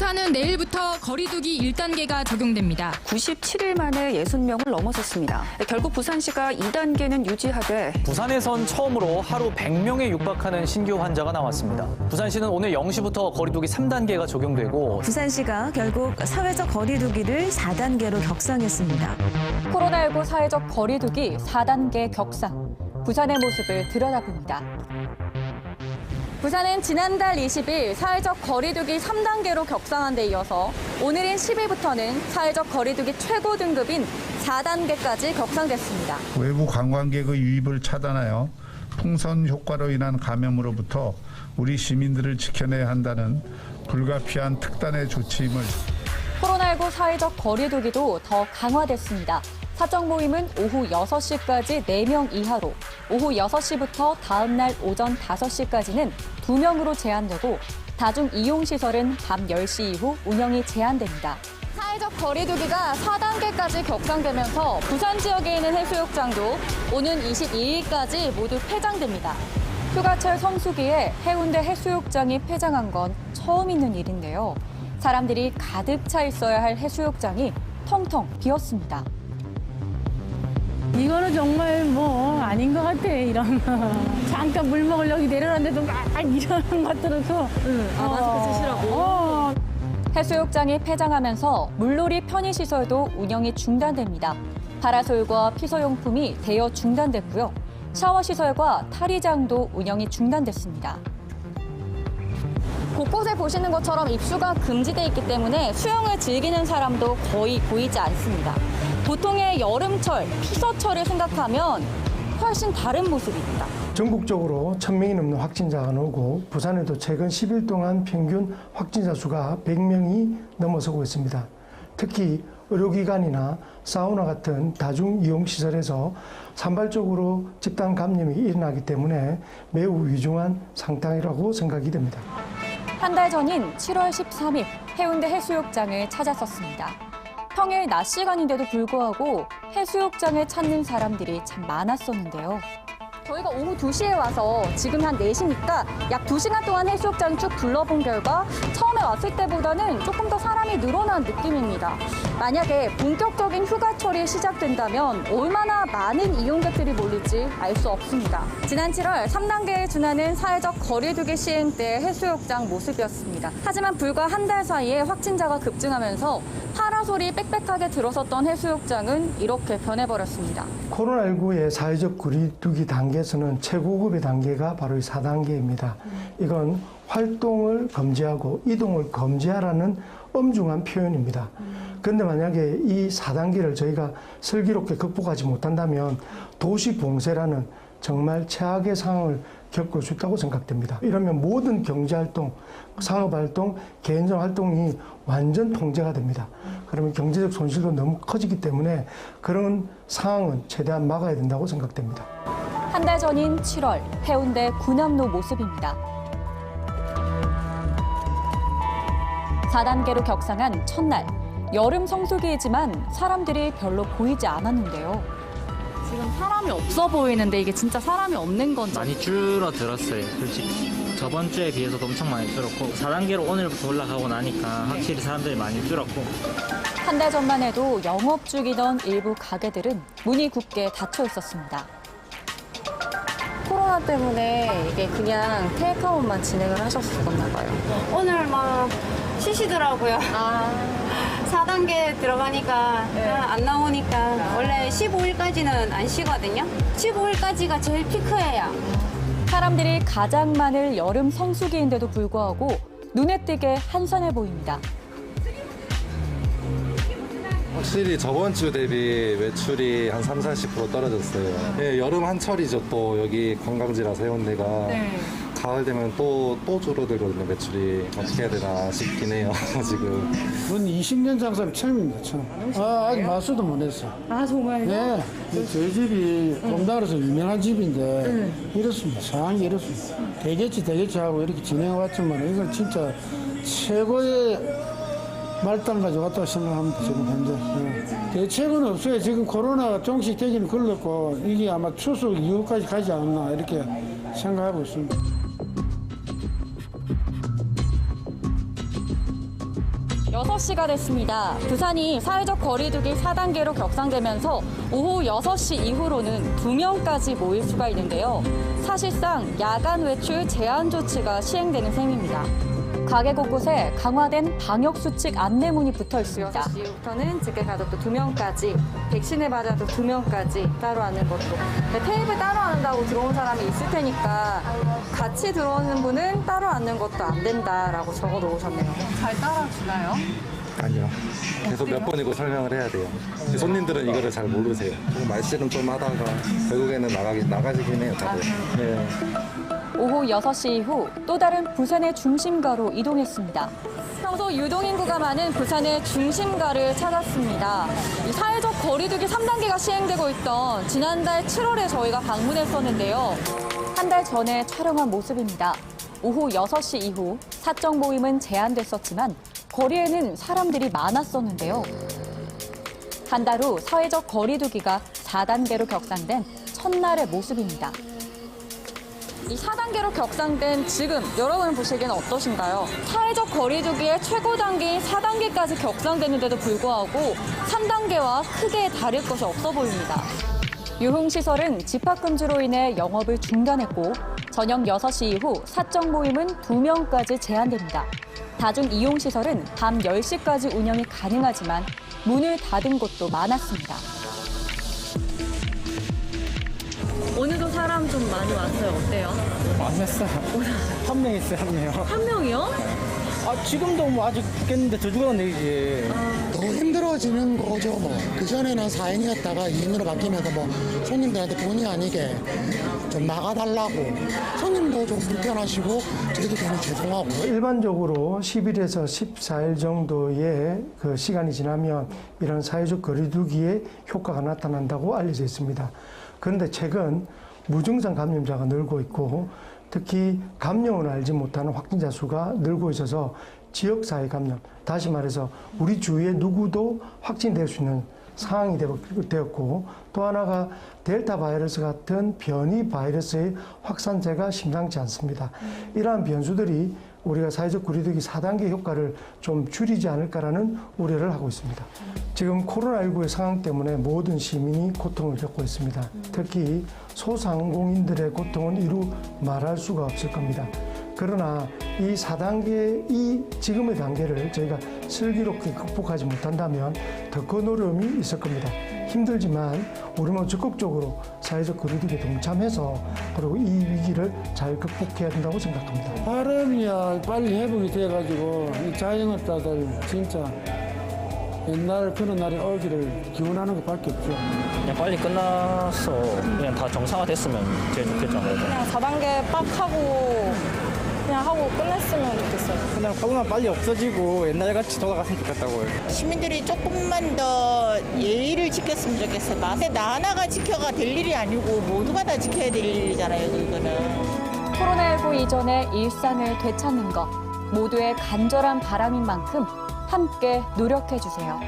부산은 내일부터 거리두기 1단계가 적용됩니다. 97일 만에 60명을 넘어섰습니다. 결국 부산시가 2단계는 유지하되 부산에선 처음으로 하루 100명에 육박하는 신규 환자가 나왔습니다. 부산시는 오늘 0시부터 거리두기 3단계가 적용되고 부산시가 결국 사회적 거리두기를 4단계로 격상했습니다. 코로나19 사회적 거리두기 4단계 격상. 부산의 모습을 들여다봅니다. 부산은 지난달 20일 사회적 거리두기 3단계로 격상한 데 이어서 오늘인 10일부터는 사회적 거리두기 최고 등급인 4단계까지 격상됐습니다. 외부 관광객의 유입을 차단하여 풍선 효과로 인한 감염으로부터 우리 시민들을 지켜내야 한다는 불가피한 특단의 조치임을. 코로나19 사회적 거리두기도 더 강화됐습니다. 사적 모임은 오후 6시까지 4명 이하로, 오후 6시부터 다음 날 오전 5시까지는 2명으로 제한되고 다중 이용시설은 밤 10시 이후 운영이 제한됩니다. 사회적 거리두기가 4단계까지 격상되면서 부산 지역에 있는 해수욕장도 오는 22일까지 모두 폐장됩니다. 휴가철 성수기에 해운대 해수욕장이 폐장한 건 처음 있는 일인데요. 사람들이 가득 차 있어야 할 해수욕장이 텅텅 비었습니다. 이거는 정말 아닌 것 같아, 이런 잠깐 물 먹으려고 내려놨는데도 막 이러는 것들은 마스크 쓰시라고? 해수욕장이 폐장하면서 물놀이 편의시설도 운영이 중단됩니다. 파라솔과 피서용품이 대여 중단됐고요. 샤워시설과 탈의장도 운영이 중단됐습니다. 곳곳에 보시는 것처럼 입수가 금지돼 있기 때문에 수영을 즐기는 사람도 거의 보이지 않습니다. 보통의 여름철, 피서철을 생각하면 훨씬 다른 모습입니다. 전국적으로 1,000명이 넘는 확진자가 나오고 부산에도 최근 10일 동안 평균 확진자 수가 100명이 넘어서고 있습니다. 특히 의료기관이나 사우나 같은 다중이용시설에서 산발적으로 집단 감염이 일어나기 때문에 매우 위중한 상황이라고 생각이 됩니다. 한 달 전인 7월 13일 해운대 해수욕장을 찾았었습니다. 평일 낮 시간인데도 불구하고 해수욕장을 찾는 사람들이 참 많았었는데요. 저희가 오후 2시에 와서 지금 한 4시니까 약 2시간 동안 해수욕장 쭉 둘러본 결과 처음에 왔을 때보다는 조금 더 사람이 늘어난 느낌입니다. 만약에 본격적인 휴가철이 시작된다면 얼마나 많은 이용객들이 몰릴지 알 수 없습니다. 지난 7월 3단계에 준하는 사회적 거리두기 시행 때 해수욕장 모습이었습니다. 하지만 불과 한 달 사이에 확진자가 급증하면서 파라솔이 빽빽하게 들어섰던 해수욕장은 이렇게 변해버렸습니다. 코로나19의 사회적 거리두기 단계에서는 최고급의 단계가 바로 이 4단계입니다. 이건 활동을 금지하고 이동을 금지하라는 엄중한 표현입니다. 그런데 만약에 이 4단계를 저희가 슬기롭게 극복하지 못한다면 도시 봉쇄라는 정말 최악의 상황을 겪을 수 있다고 생각됩니다. 이러면 모든 경제활동, 상업활동, 개인적 활동이 완전 통제가 됩니다. 그러면 경제적 손실도 너무 커지기 때문에 그런 상황은 최대한 막아야 된다고 생각됩니다. 한 달 전인 7월 해운대 군함로 모습입니다. 4단계로 격상한 첫날, 여름 성수기이지만 사람들이 별로 보이지 않았는데요. 지금 사람이 없어 보이는데 이게 진짜 사람이 없는 건지. 많이 줄어들었어요, 솔직히. 저번 주에 비해서도 엄청 많이 줄었고 4단계로 오늘부터 올라가고 나니까 확실히 사람들이 많이 줄었고. 한 달 전만 해도 영업 중이던 일부 가게들은 문이 굳게 닫혀 있었습니다. 코로나 때문에 이게 그냥 테이크아웃만 진행을 하셨었나 봐요. 오늘 막 쉬시더라고요. 4단계 들어가니까 안 나오니까 원래 15일까지는 안 쉬거든요. 15일까지가 제일 피크예요. 사람들이 가장 많을 여름 성수기인데도 불구하고 눈에 띄게 한산해 보입니다. 확실히 저번 주 대비 매출이 한 30-40% 떨어졌어요. 네, 여름 한철이죠. 또 여기 관광지라서 해운대가. 네. 가을 되면 또 줄어들거든요, 매출이. 어떻게 해야 되나 싶긴 해요, 지금. 전 20년 장사는 처음입니다, 처음. 아직 마수도 못 했어. 아, 정말요? 네. 저희 집이 꼼당으로서 유명한 집인데, 이렇습니다. 상황이 이렇습니다. 되겠지 하고 이렇게 진행해왔지만, 이건 진짜 최고의 말단까지 왔다고 생각합니다, 지금 현재. 대책은 없어요. 지금 코로나가 조금씩 되기는 걸렸고, 이게 아마 추석 이후까지 가지 않나, 이렇게 생각하고 있습니다. 6시가 됐습니다. 부산이 사회적 거리두기 4단계로 격상되면서 오후 6시 이후로는 2명까지 모일 수가 있는데요. 사실상 야간 외출 제한 조치가 시행되는 셈입니다. 가게 곳곳에 강화된 방역수칙 안내문이 붙어 있습니다. 6시 이후부터는 집에 가도 또 2명까지, 백신을 맞아도 2명까지 따로 앉는 것도. 테이블 따로 앉는다고 들어온 사람이 있을 테니까 같이 들어오는 분은 따로 앉는 것도 안 된다라고 적어 놓으셨네요. 잘 따라주나요? 아니요. 계속 몇 번이고 설명을 해야 돼요. 손님들은 이거를 잘 모르세요. 말씨름 좀 하다가 결국에는 나가시긴 해요, 다들. 네. 오후 6시 이후 또 다른 부산의 중심가로 이동했습니다. 평소 유동인구가 많은 부산의 중심가를 찾았습니다. 이 사회적 거리두기 3단계가 시행되고 있던 지난달 7월에 저희가 방문했었는데요. 한 달 전에 촬영한 모습입니다. 오후 6시 이후 사적 모임은 제한됐었지만 거리에는 사람들이 많았었는데요. 한 달 후 사회적 거리두기가 4단계로 격상된 첫날의 모습입니다. 이 4단계로 격상된 지금 여러분 보시기에는 어떠신가요? 사회적 거리두기의 최고 단계인 4단계까지 격상됐는데도 불구하고 3단계와 크게 다를 것이 없어 보입니다. 유흥시설은 집합금지로 인해 영업을 중단했고 저녁 6시 이후 사적 모임은 2명까지 제한됩니다. 다중이용시설은 밤 10시까지 운영이 가능하지만 문을 닫은 곳도 많았습니다. 오늘도 사람 좀 많이 왔어요. 어때요? 안 했어요. 한 명 있어요, 한 명. 한 명이요? 지금도 뭐 아직 죽겠는데 더 죽어도 내리지. 더 힘들어지는 거죠, 뭐. 그전에는 4인이었다가 2인으로 바뀌면서 뭐 손님들한테 본의 아니게 좀 나가달라고 손님도 좀 불편하시고 저희도 괜히 죄송하고. 일반적으로 10일에서 14일 정도의 그 시간이 지나면 이런 사회적 거리두기의 효과가 나타난다고 알려져 있습니다. 그런데 최근 무증상 감염자가 늘고 있고 특히 감염을 알지 못하는 확진자 수가 늘고 있어서 지역사회 감염, 다시 말해서 우리 주위에 누구도 확진될 수 있는 상황이 되었고 또 하나가 델타 바이러스 같은 변이 바이러스의 확산세가 심상치 않습니다. 이러한 변수들이 우리가 사회적 거리두기 4단계 효과를 좀 줄이지 않을까라는 우려를 하고 있습니다. 지금 코로나19의 상황 때문에 모든 시민이 고통을 겪고 있습니다. 특히 소상공인들의 고통은 이루 말할 수가 없을 겁니다. 그러나 이 4단계, 이 지금의 단계를 저희가 슬기롭게 극복하지 못한다면 더 큰 어려움이 있을 겁니다. 힘들지만 우리는 적극적으로 사회적 거리두기에 동참해서 그리고 이 위기를 잘 극복해야 된다고 생각합니다. 바람이야 빨리 회복이 돼가지고 이 자영업자들 진짜 옛날 그런 날에 오기를 기원하는 것밖에 없죠. 그냥 빨리 끝나서 그냥 다 정상화됐으면 제일 좋겠죠. 그냥 4단계 빡 하고 그냥 하고 끝냈으면 좋겠어요. 그냥 코로나 빨리 없어지고 옛날같이 돌아갔으면 좋겠다고요. 시민들이 조금만 더 예의를 지켰으면 좋겠어요. 나 하나가 지켜가 될 일이 아니고 모두가 다 지켜야 될 일이잖아요, 이거는. 코로나19 이전의 일상을 되찾는 것 모두의 간절한 바람인 만큼 함께 노력해 주세요.